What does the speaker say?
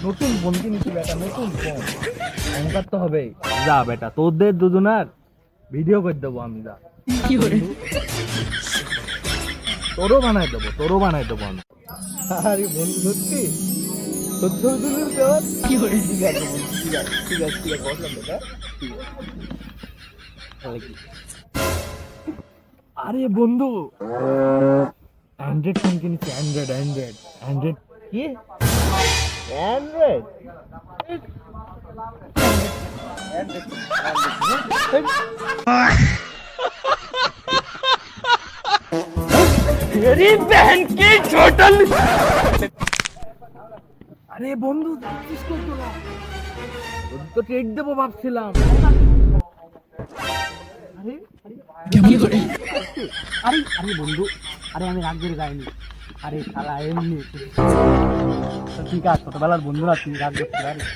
নতুন ফোন কিনেছি বেটা, নতুন ফোন, অহংকার তো হবেই। যা বেটা, তোদের দুজনার ভিডিও করে দেবো আমি, যা। তোরও বানাই দেবো, তোরও বানাই দেবো আমি। আরে বন্ধু, সত্যি সত্যি তুলিস তোর? ঠিক আছে বন্ধু, ঠিক আছে, ঠিক আছে, ঠিক আছে, বসলাম বেটা, ঠিক আছে। তাহলে কি? আরে বন্ধু, অ্যান্ড্রয়েড ফোন কিনেছি, অ্যান্ড্রয়েড অ্যান্ড্রয়েড অ্যান্ড্রয়েড। কি অ্যান্ড্রয়েড? तेरी बहन की छोटल। আরে বন্ধু, দেখছিস কই তোরা? তোদের তো ট্রেড দেবো ভাবছিলাম। আরে আরে আরে বন্ধু, আরে আমি রাগ করে যাইনি। আরে শালা এমনি। তো ঠিক আছে, ছোটবেলার বন্ধুরা, তুই রাগ করতে পারিস?